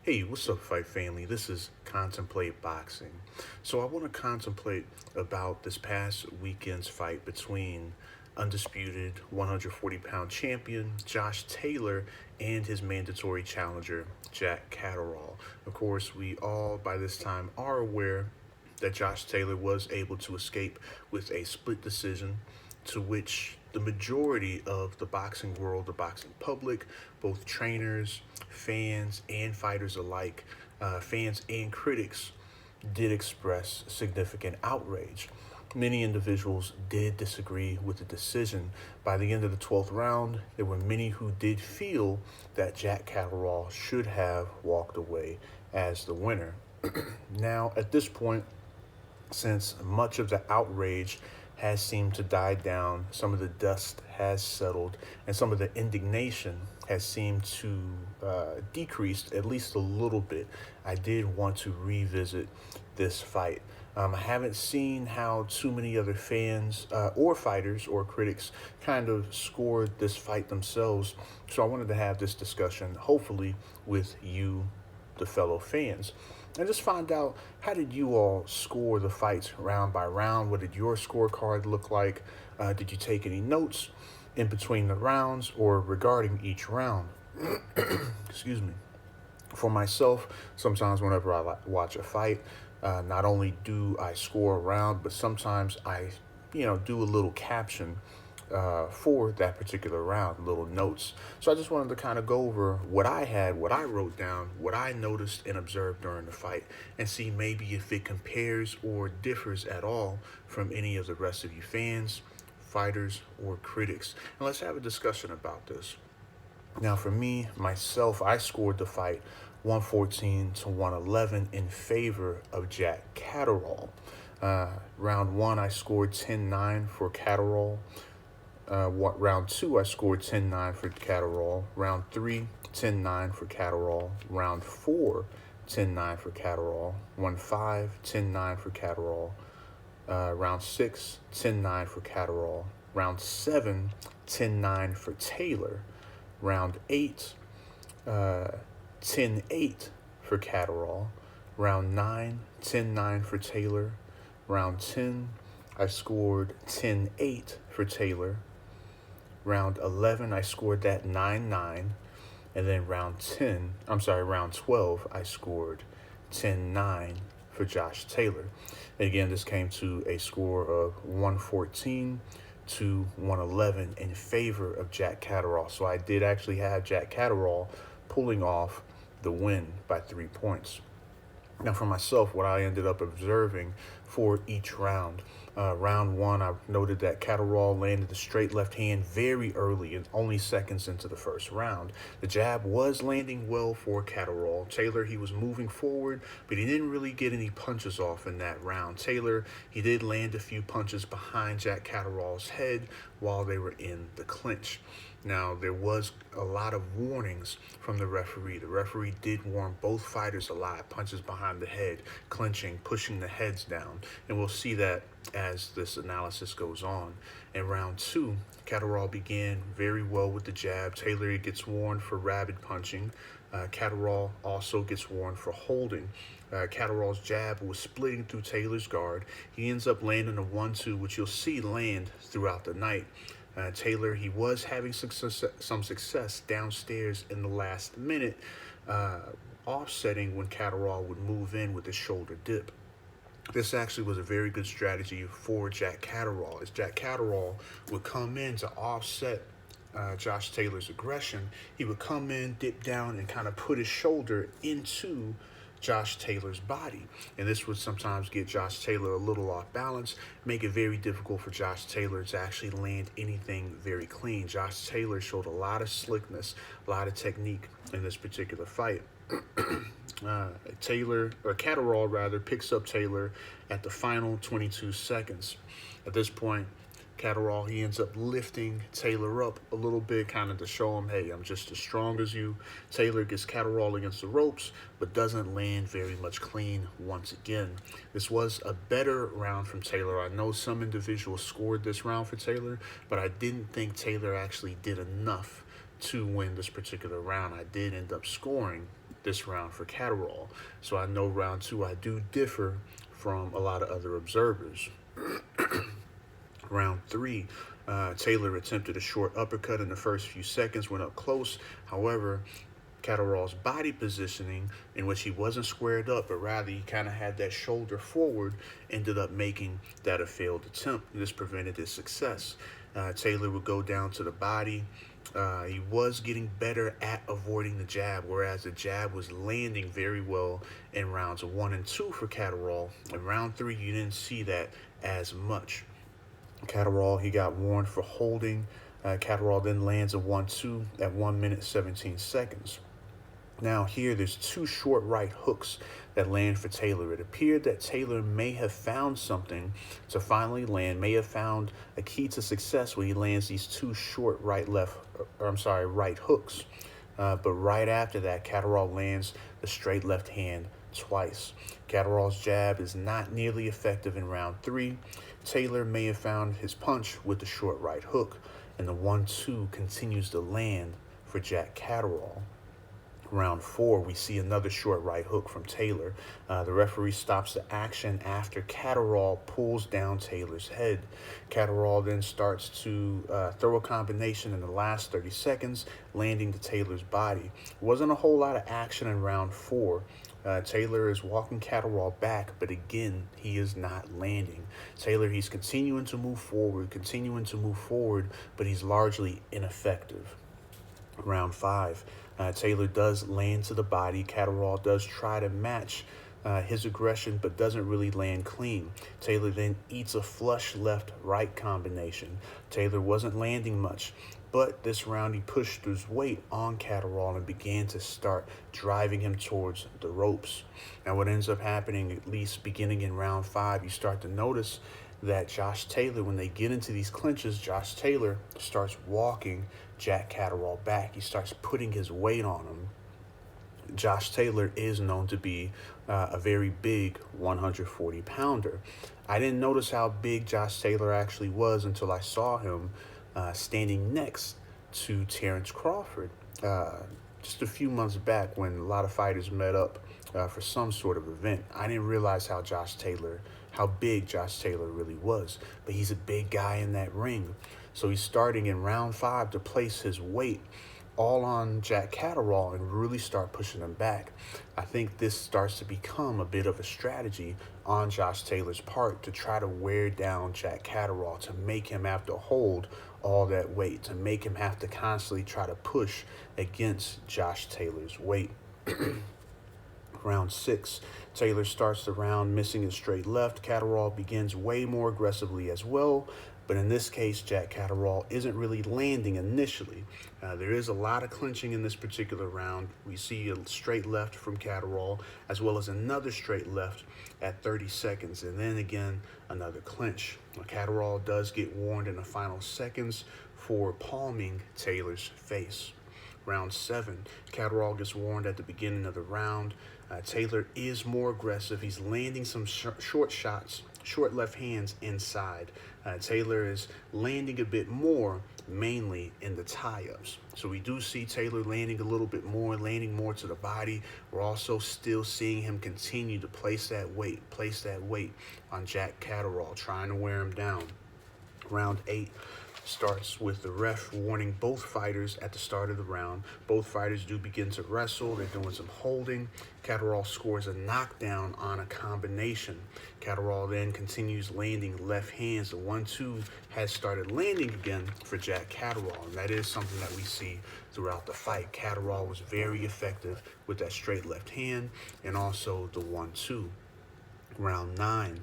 Hey, what's up, fight family? This is Contemplate Boxing. So I want to contemplate about this past weekend's fight between undisputed 140-pound champion Josh Taylor and his mandatory challenger Jack Catterall. Of course, we all by this time are aware that Josh Taylor was able to escape with a split decision, to which the majority of the boxing world, the boxing public, both trainers, fans, and fighters alike, fans and critics, did express significant outrage. Many individuals did disagree with the decision. By the end of the 12th round, there were many who did feel that Jack Catterall should have walked away as the winner. Now, at this point, since much of the outrage has seemed to die down, some of the dust has settled, and some of the indignation has seemed to decrease at least a little bit, I did want to revisit this fight. I haven't seen how too many other fans or fighters or critics kind of scored this fight themselves, so I wanted to have this discussion, hopefully, with you, the fellow fans, and just find out, how did you all score the fights round by round? What did your scorecard look like? Did you take any notes in between the rounds or regarding each round? Excuse me. For myself, sometimes whenever I watch a fight, not only do I score a round, but sometimes I, do a little caption for that particular round, little notes. So I just wanted to kind of go over what I had, what I wrote down, what I noticed and observed during the fight, and see maybe if it compares or differs at all from any of the rest of you fans, fighters, or critics. And let's have a discussion about this. Now, for me, myself, I scored the fight 114 to 111 in favor of Jack Catterall. Round one, I scored 10-9 for Catterall. Round two, I scored 10-9 for Catterall. Round three, 10-9 for Catterall. Round four, 10-9 for Catterall. 1-5, 10-9 for Catterall. Round six, 10-9 for Catterall. Round seven, 10-9 for Taylor. Round eight, 10-8 for Catterall. Round nine, 10-9 for Taylor. Round 10, I scored 10-8 for Taylor. Round 11, I scored that 9-9. And then round 12, I scored 10-9 for Josh Taylor. And again, this came to a score of 114 to 111 in favor of Jack Catterall. So I did actually have Jack Catterall pulling off the win by 3 points. Now, for myself, what I ended up observing for each round. Round one, I noted that Catterall landed the straight left hand very early, and only seconds into the first round. The jab was landing well for Catterall. Taylor, he was moving forward, but he didn't really get any punches off in that round. Taylor, he did land a few punches behind Jack Catterall's head while they were in the clinch. Now, there was a lot of warnings from the referee. The referee did warn both fighters a lot: punches behind the head, clinching, pushing the heads down. And we'll see that as this analysis goes on. In round two, Catterall began very well with the jab. Taylor gets warned for rabid punching. Catterall also gets warned for holding. Catterall's jab was splitting through Taylor's guard. He ends up landing a 1-2, which you'll see land throughout the night. Taylor, he was having some success downstairs in the last minute, offsetting when Catterall would move in with his shoulder dip. This actually was a very good strategy for Jack Catterall, as Jack Catterall would come in to offset Josh Taylor's aggression. He would come in, dip down, and kind of put his shoulder into Josh Taylor's body. And this would sometimes get Josh Taylor a little off balance, make it very difficult for Josh Taylor to actually land anything very clean. Josh Taylor showed a lot of slickness, a lot of technique in this particular fight. Catterall rather, picks up Taylor at the final 22 seconds. At this point, Catterall, he ends up lifting Taylor up a little bit, kind of to show him, hey, I'm just as strong as you. Taylor gets Catterall against the ropes, but doesn't land very much clean once again. This was a better round from Taylor. I know some individuals scored this round for Taylor, but I didn't think Taylor actually did enough to win this particular round. I did end up scoring this round for Catterall. So I know round 2 I do differ from a lot of other observers. Round 3, Taylor attempted a short uppercut in the first few seconds, went up close. However, Catterall's body positioning, in which he wasn't squared up, but rather he kind of had that shoulder forward, ended up making that a failed attempt. This prevented his success. Taylor would go down to the body. He was getting better at avoiding the jab, whereas the jab was landing very well in rounds 1 and 2 for Catterall. In round 3, you didn't see that as much. Catterall, he got warned for holding. Catterall then lands a 1-2 at 1 minute 17 seconds. Now here, there's 2 short right hooks that land for Taylor. It appeared that Taylor may have found something to finally land, may have found a key to success when he lands these 2 short right hooks. But right after that, Catterall lands the straight left hand twice. Catterall's jab is not nearly effective in round 3. Taylor may have found his punch with the short right hook, and the 1-2 continues to land for Jack Catterall. Round 4, we see another short right hook from Taylor. The referee stops the action after Catterall pulls down Taylor's head. Catterall then starts to throw a combination in the last 30 seconds, landing to Taylor's body. Wasn't a whole lot of action in round 4. Taylor is walking Catterall back, but again, he is not landing. Taylor, he's continuing to move forward, but he's largely ineffective. Round 5, Taylor does land to the body. Catterall does try to match his aggression, but doesn't really land clean. Taylor then eats a flush left-right combination. Taylor wasn't landing much, but this round he pushed his weight on Catterall and began to start driving him towards the ropes. Now what ends up happening, at least beginning in round 5, you start to notice that Josh Taylor, when they get into these clinches, Josh Taylor starts walking Jack Catterall back. He starts putting his weight on him. Josh Taylor is known to be a very big 140-pounder. I didn't notice how big Josh Taylor actually was until I saw him standing next to Terrence Crawford just a few months back when a lot of fighters met up for some sort of event. I didn't realize how big Josh Taylor really was, but he's a big guy in that ring. So he's starting in round 5 to place his weight all on Jack Catterall and really start pushing him back. I think this starts to become a bit of a strategy on Josh Taylor's part to try to wear down Jack Catterall, to make him have to hold all that weight, to make him have to constantly try to push against Josh Taylor's weight. Round 6, Taylor starts the round missing his straight left. Catterall begins way more aggressively as well, but in this case, Jack Catterall isn't really landing initially. There is a lot of clinching in this particular round. We see a straight left from Catterall, as well as another straight left at 30 seconds, and then again, another clinch. Catterall does get warned in the final seconds for palming Taylor's face. Round 7, Catterall gets warned at the beginning of the round. Taylor is more aggressive. He's landing some short shots, short left hands inside. Taylor is landing a bit more, mainly in the tie-ups. So we do see Taylor landing a little bit more, landing more to the body. We're also still seeing him continue to place that weight on Jack Catterall, trying to wear him down. Round 8 starts with the ref warning both fighters at the start of the round. Both fighters do begin to wrestle. They're doing some holding. Catterall scores a knockdown on a combination. Catterall then continues landing left hands. The 1-2 has started landing again for Jack Catterall, and that is something that we see throughout the fight. Catterall was very effective with that straight left hand and also the 1-2. Round 9.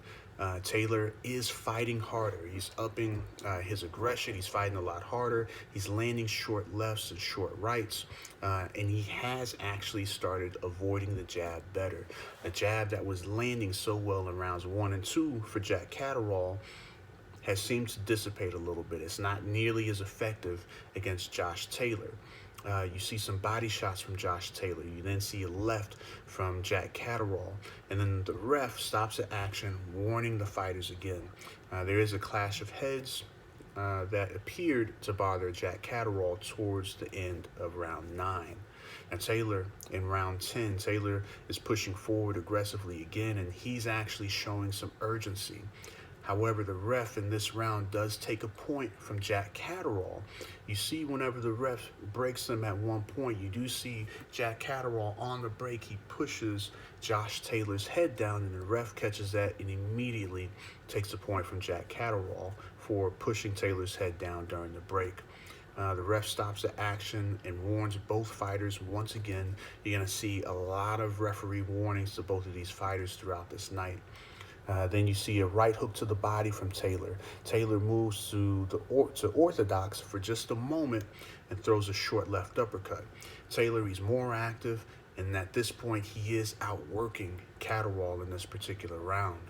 Taylor is fighting harder. He's upping his aggression. He's fighting a lot harder. He's landing short lefts and short rights. And he has actually started avoiding the jab better. A jab that was landing so well in rounds 1 and 2 for Jack Catterall has seemed to dissipate a little bit. It's not nearly as effective against Josh Taylor. You see some body shots from Josh Taylor. You then see a left from Jack Catterall. And then the ref stops the action, warning the fighters again. There is a clash of heads that appeared to bother Jack Catterall towards the end of round 9. And Taylor, in round 10, Taylor is pushing forward aggressively again, and he's actually showing some urgency. However, the ref in this round does take a point from Jack Catterall. You see, whenever the ref breaks them at one point, you do see Jack Catterall on the break. He pushes Josh Taylor's head down, and the ref catches that and immediately takes a point from Jack Catterall for pushing Taylor's head down during the break. The ref stops the action and warns both fighters once again. You're going to see a lot of referee warnings to both of these fighters throughout this night. Then you see a right hook to the body from Taylor. Taylor moves to orthodox for just a moment and throws a short left uppercut. Taylor, he's more active, and at this point, he is outworking Catterall in this particular round.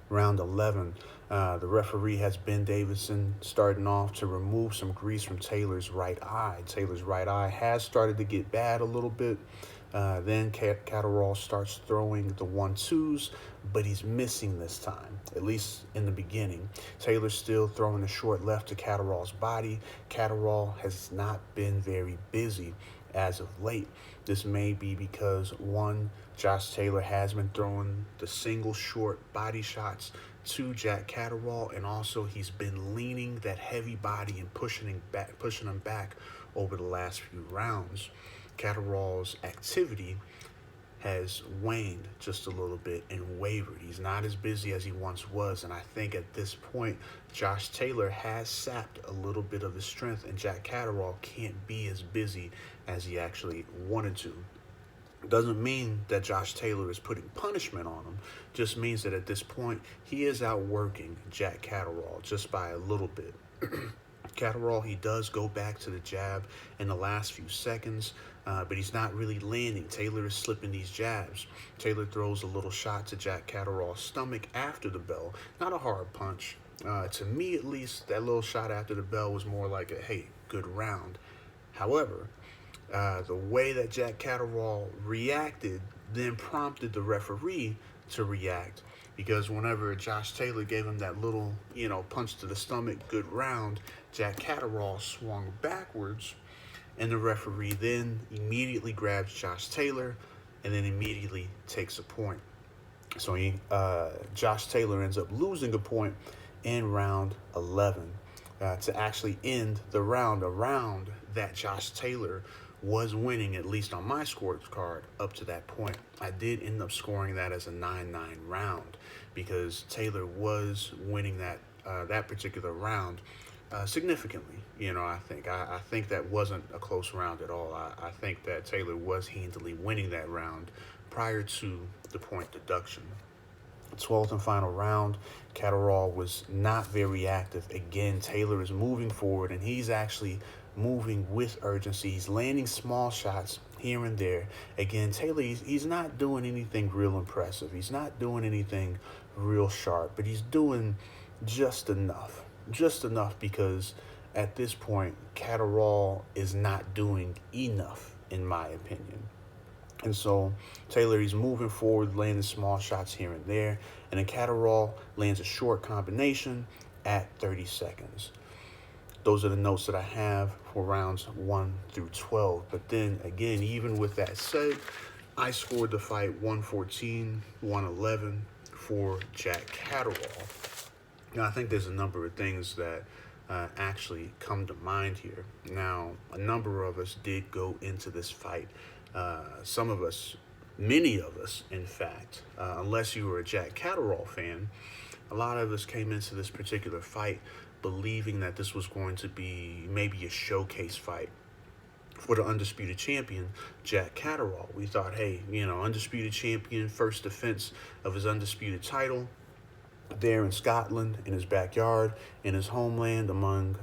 Round 11, the referee has Ben Davidson starting off to remove some grease from Taylor's right eye. Taylor's right eye has started to get bad a little bit. Then Catterall starts throwing the 1-2s, but he's missing this time, at least in the beginning. Taylor's still throwing a short left to Catterall's body. Catterall has not been very busy as of late. This may be because, one, Josh Taylor has been throwing the single short body shots to Jack Catterall, and also he's been leaning that heavy body and pushing him back over the last few rounds. Catterall's activity has waned just a little bit and wavered. He's not as busy as he once was, and I think at this point, Josh Taylor has sapped a little bit of his strength, and Jack Catterall can't be as busy as he actually wanted to. Doesn't mean that Josh Taylor is putting punishment on him. Just means that at this point, he is outworking Jack Catterall just by a little bit. Catterall, he does go back to the jab in the last few seconds, but he's not really landing. Taylor is slipping these jabs. Taylor throws a little shot to Jack Catterall's stomach after the bell. Not a hard punch. To me, at least, that little shot after the bell was more like a, hey, good round. However, the way that Jack Catterall reacted then prompted the referee to react, because whenever Josh Taylor gave him that little, punch to the stomach, good round, Jack Catterall swung backwards, and the referee then immediately grabs Josh Taylor and then immediately takes a point. So Josh Taylor ends up losing a point in round 11 to actually end the round, a round that Josh Taylor was winning, at least on my scorecard, up to that point. I did end up scoring that as a 9-9 round because Taylor was winning that particular round significantly. I think that wasn't a close round at all. I think that Taylor was handily winning that round prior to the point deduction. 12th and final round, Catterall was not very active. Again, Taylor is moving forward, and he's actually moving with urgency. He's landing small shots here and there. Again, Taylor, he's not doing anything real impressive. He's not doing anything real sharp, but he's doing just enough. Just enough because at this point, Catterall is not doing enough, in my opinion. And so Taylor, he's moving forward, landing small shots here and there. And then Catterall lands a short combination at 30 seconds. Those are the notes that I have for rounds 1 through 12. But then again, even with that said, I scored the fight 114-111 for Jack Catterall. Now, I think there's a number of things that actually come to mind here. Now, a number of us did go into this fight. Some of us, many of us, in fact, unless you were a Jack Catterall fan, a lot of us came into this particular fight believing that this was going to be maybe a showcase fight for the undisputed champion, Jack Catterall. We thought, hey, undisputed champion, first defense of his undisputed title there in Scotland, in his backyard, in his homeland, among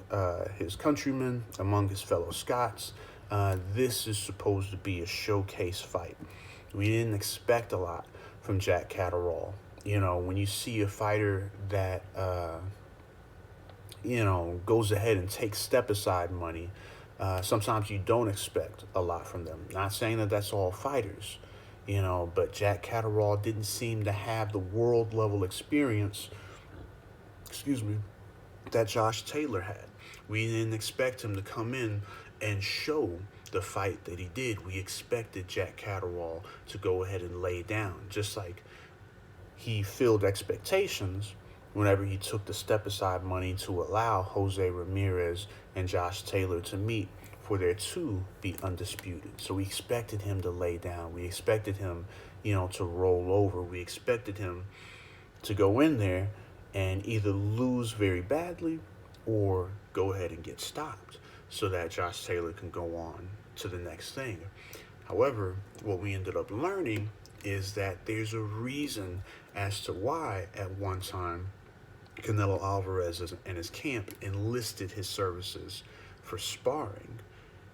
his countrymen, among his fellow Scots. This is supposed to be a showcase fight. We didn't expect a lot from Jack Catterall. When you see a fighter that, goes ahead and takes step-aside money, sometimes you don't expect a lot from them. Not saying that that's all fighters, but Jack Catterall didn't seem to have the world-level experience, that Josh Taylor had. We didn't expect him to come in and show the fight that he did. We expected Jack Catterall to go ahead and lay down, just like he filled expectations whenever he took the step-aside money to allow Jose Ramirez and Josh Taylor to meet for there to be undisputed. So we expected him to lay down. We expected him, to roll over. We expected him to go in there and either lose very badly or go ahead and get stopped so that Josh Taylor can go on to the next thing. However, what we ended up learning is that there's a reason as to why at one time Canelo Alvarez and his camp enlisted his services for sparring.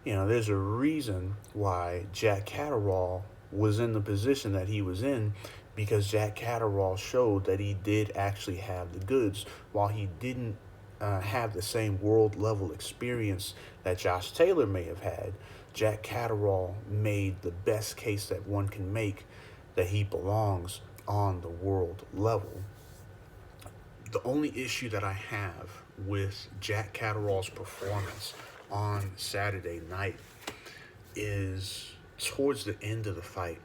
There's a reason why Jack Catterall was in the position that he was in, because Jack Catterall showed that he did actually have the goods. While he didn't have the same world level experience that Josh Taylor may have had, Jack Catterall made the best case that one can make that he belongs on the world level. The only issue that I have with Jack Catterall's performance on Saturday night is towards the end of the fight.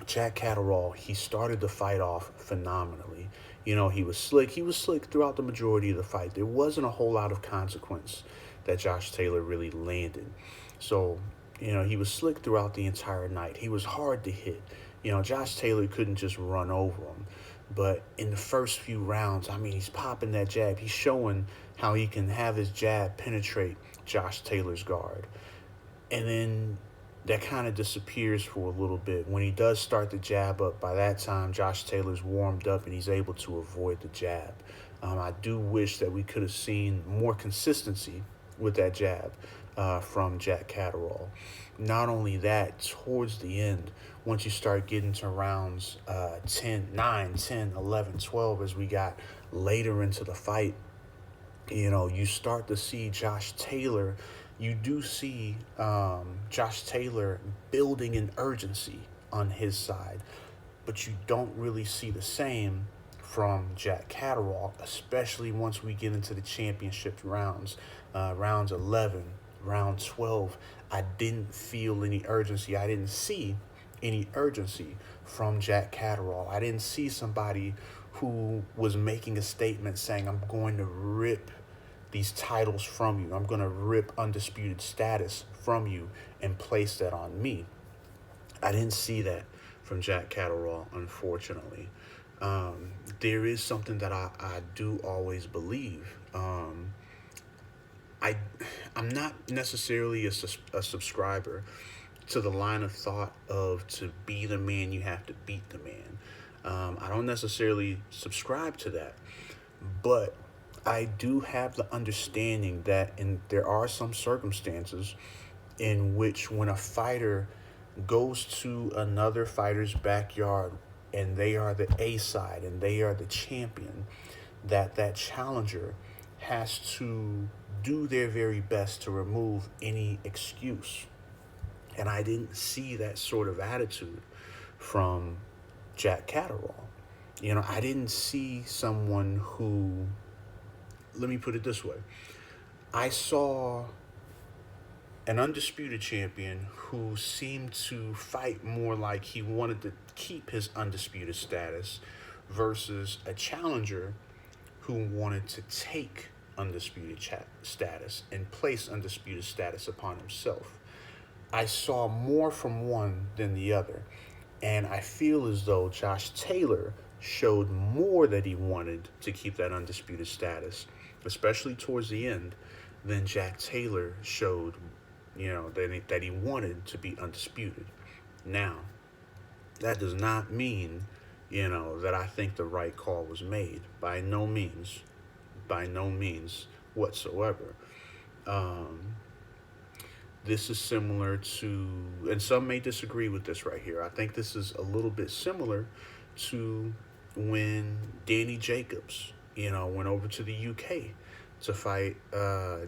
Jack Catterall, he started the fight off phenomenally. He was slick. He was slick throughout the majority of the fight. There wasn't a whole lot of consequence that Josh Taylor really landed. So, he was slick throughout the entire night. He was hard to hit. Josh Taylor couldn't just run over him. But in the first few rounds, he's popping that jab. He's showing how he can have his jab penetrate Josh Taylor's guard. And then that kind of disappears for a little bit. When he does start the jab up, by that time, Josh Taylor's warmed up and he's able to avoid the jab. I do wish that we could have seen more consistency with that jab from Jack Catterall. Not only that, towards the end, once you start getting to rounds 9, 10, 11, 12, as we got later into the fight, you start to see Josh Taylor. You do see Josh Taylor building an urgency on his side, but you don't really see the same from Jack Catterall, especially once we get into the championship rounds, rounds 11, round 12. I didn't feel any urgency. I didn't see any urgency from Jack Catterall. I didn't see somebody who was making a statement saying, I'm going to rip these titles from you. I'm going to rip undisputed status from you and place that on me. I didn't see that from Jack Catterall, unfortunately. There is something that I do always believe. I'm not necessarily a subscriber to the line of thought of to be the man, you have to beat the man. I don't necessarily subscribe to that, but I do have the understanding that there are some circumstances in which when a fighter goes to another fighter's backyard and they are the A side and they are the champion, that challenger has to do their very best to remove any excuse. And I didn't see that sort of attitude from Jack Catterall. I didn't see someone who, let me put it this way. I saw an undisputed champion who seemed to fight more like he wanted to keep his undisputed status versus a challenger who wanted to take undisputed status and place undisputed status upon himself. I saw more from one than the other, and I feel as though Josh Taylor showed more that he wanted to keep that undisputed status, especially towards the end, than Jack Taylor showed, that he wanted to be undisputed. Now, that does not mean, that I think the right call was made. By no means whatsoever. This is similar to, and some may disagree with this right here, I think this is a little bit similar to when Danny Jacobs, went over to the UK to fight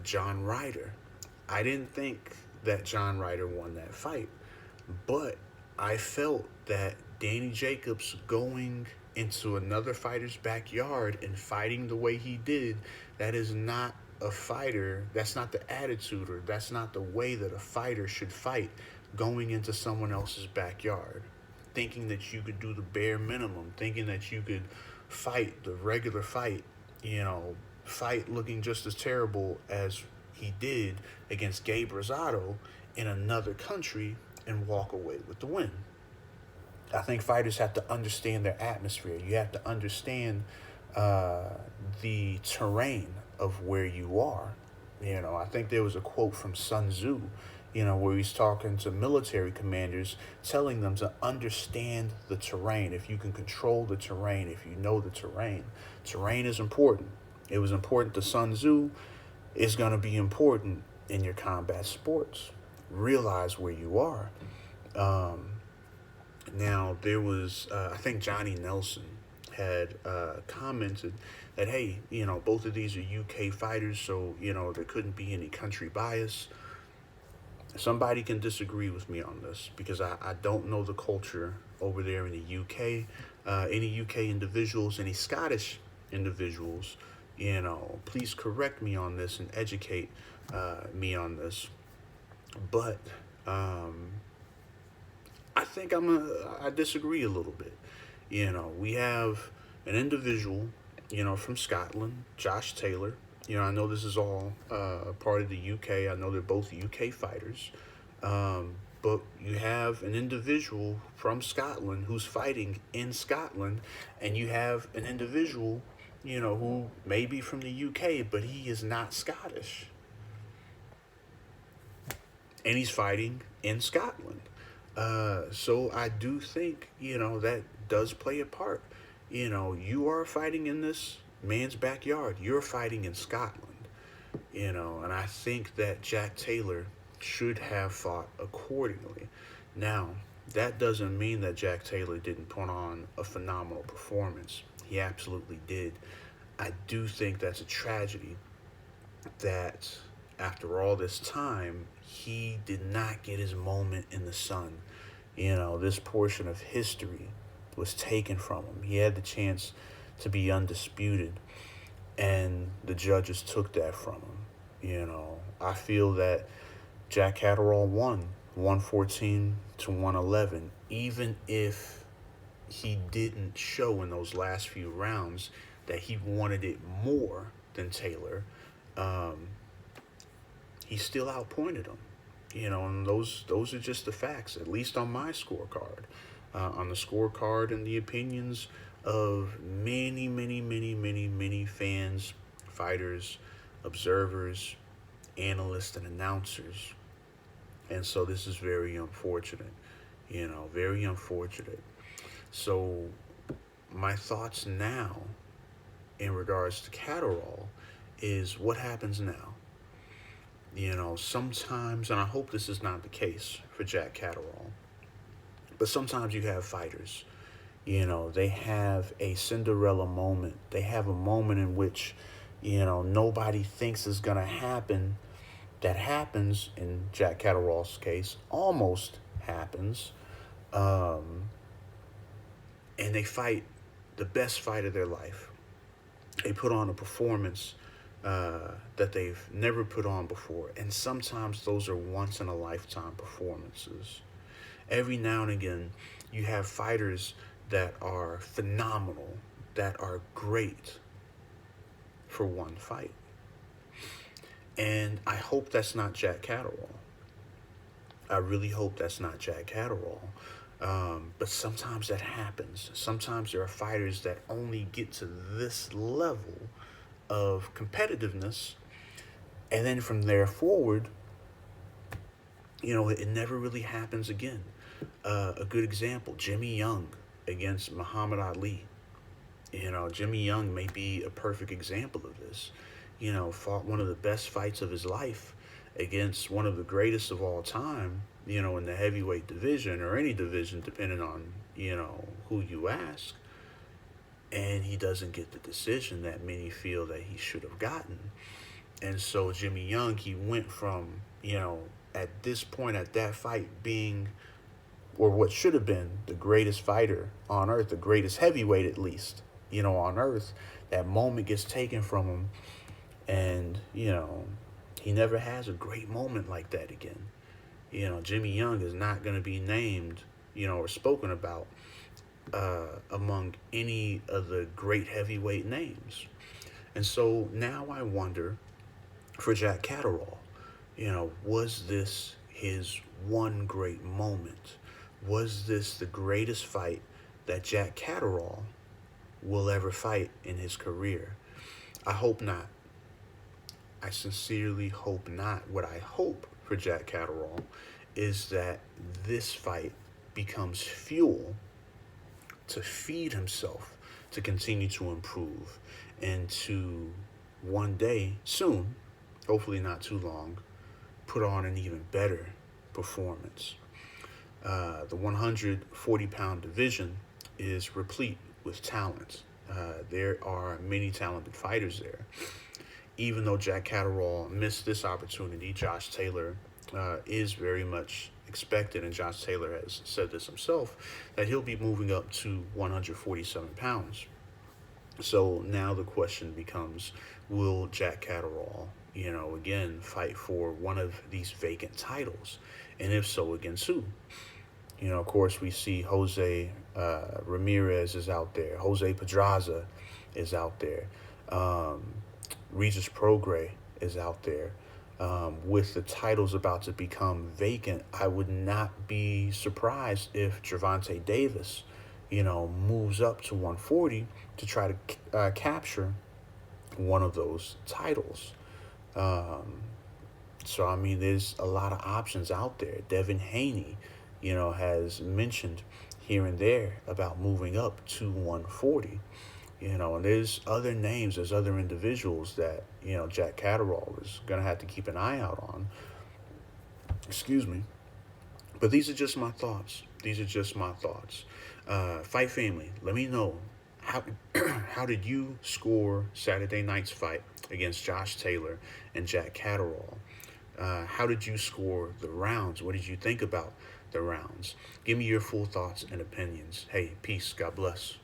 John Ryder. I didn't think that John Ryder won that fight, but I felt that Danny Jacobs going into another fighter's backyard and fighting the way he did, that is not a fighter, that's not the attitude, or that's not the way that a fighter should fight, going into someone else's backyard, thinking that you could do the bare minimum, thinking that you could fight the regular fight, you know, fight looking just as terrible as he did against Gabe Rosado in another country and walk away with the win. I think fighters have to understand their atmosphere. You have to understand uh, the terrain of where you are. I think there was a quote from Sun Tzu, where he's talking to military commanders, telling them to understand the terrain. If you can control the terrain, if you know the terrain is important. It was important to Sun Tzu. It's going to be important in your combat sports. Realize where you are. Now, there was, I think Johnny Nelson had commented that, hey, both of these are UK fighters, so, there couldn't be any country bias. Somebody can disagree with me on this because I don't know the culture over there in the UK. Any UK individuals, any Scottish individuals, please correct me on this and educate me on this. But I think I disagree a little bit. We have an individual, from Scotland, Josh Taylor. I know this is all part of the UK. I know they're both UK fighters. But you have an individual from Scotland who's fighting in Scotland, and you have an individual, who may be from the UK, but he is not Scottish. And he's fighting in Scotland. So I do think, that does play a part. You are fighting in this man's backyard. You're fighting in Scotland, and I think that Jack Taylor should have fought accordingly. Now, that doesn't mean that Jack Taylor didn't put on a phenomenal performance. He absolutely did. I do think that's a tragedy that after all this time, he did not get his moment in the sun. This portion of history was taken from him. He had the chance to be undisputed, and the judges took that from him. I feel that Jack Catterall won 114 to 111, even if he didn't show in those last few rounds that he wanted it more than Taylor. He still outpointed him. And those are just the facts, at least on my scorecard. On the scorecard and the opinions of many, many, many, many, many fans, fighters, observers, analysts, and announcers. And so this is very unfortunate, very unfortunate. So my thoughts now in regards to Catterall is what happens now. Sometimes, and I hope this is not the case for Jack Catterall, but sometimes you have fighters, they have a Cinderella moment. They have a moment in which, nobody thinks is going to happen. That happens, in Jack Catterall's case, almost happens. And they fight the best fight of their life. They put on a performance that they've never put on before. And sometimes those are once-in-a-lifetime performances. Every now and again, you have fighters that are phenomenal, that are great for one fight. And I hope that's not Jack Catterall. I really hope that's not Jack Catterall. But sometimes that happens. Sometimes there are fighters that only get to this level of competitiveness, and then from there forward, it never really happens again. A good example, Jimmy Young against Muhammad Ali. Jimmy Young may be a perfect example of this. Fought one of the best fights of his life against one of the greatest of all time, in the heavyweight division, or any division, depending on, who you ask. And he doesn't get the decision that many feel that he should have gotten. And so Jimmy Young, he went from, at this point, at that fight, being, or what should have been, the greatest fighter on earth, the greatest heavyweight at least, on earth. That moment gets taken from him, And, he never has a great moment like that again. Jimmy Young is not going to be named, or spoken about among any of the great heavyweight names. And so now I wonder for Jack Catterall, was this his one great moment? Was this the greatest fight that Jack Catterall will ever fight in his career? I hope not. I sincerely hope not. What I hope for Jack Catterall is that this fight becomes fuel to feed himself, to continue to improve, and to one day, soon, hopefully not too long, put on an even better performance. The 140-pound division is replete with talent. There are many talented fighters there. Even though Jack Catterall missed this opportunity, Josh Taylor is very much expected, and Josh Taylor has said this himself, that he'll be moving up to 147 pounds. So now the question becomes, will Jack Catterall, again, fight for one of these vacant titles? And if so, against who? Of course, we see Jose Ramirez is out there. Jose Pedraza is out there. Regis Prograis is out there. With the titles about to become vacant, I would not be surprised if Gervonta Davis, moves up to 140 to try to capture one of those titles. So, I mean, there's a lot of options out there. Devin Haney, has mentioned here and there about moving up to 140. And there's other names, there's other individuals that, Jack Catterall is going to have to keep an eye out on. Excuse me. But these are just my thoughts. Fight family, let me know, how how did you score Saturday night's fight against Josh Taylor and Jack Catterall? How did you score the rounds? What did you think about the rounds? Give me your full thoughts and opinions. Hey, peace. God bless.